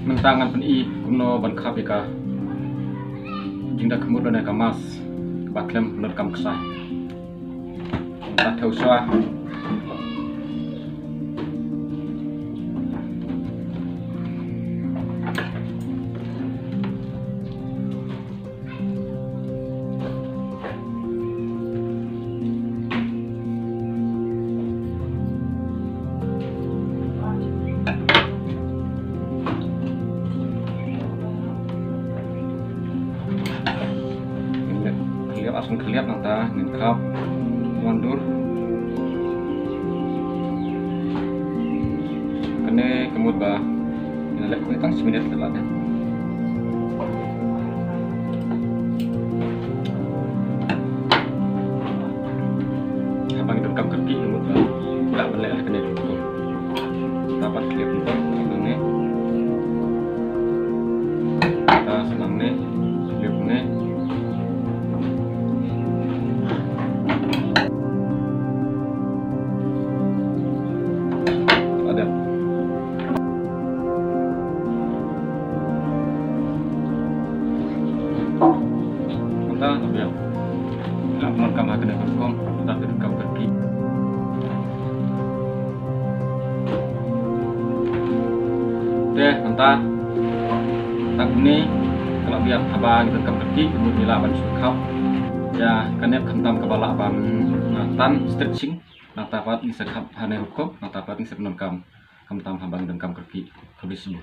mentangan pen I kuno ban kapika jinda kemudian nak kamas baklem menurut kam kesah tak tahu soal langsung kelihatan nanta ngkap mundur kene kemud ba nalek ko itang 10 menit telat habang dekam kaki kemud ba tak belek kene dulu dapat klip untuk ini kita senang nih klip nih kita tapi ya nggak merekam akan kom tapi rekam kaki deh entah tak ini kalau biar abang rekam kaki kemudian dilawan sukau ya kanep kentam kepala abang tan stretching nata pat ni sekap hane hukum nata pat ni sebenarnya kam kentam abang dengkam kaki habis semua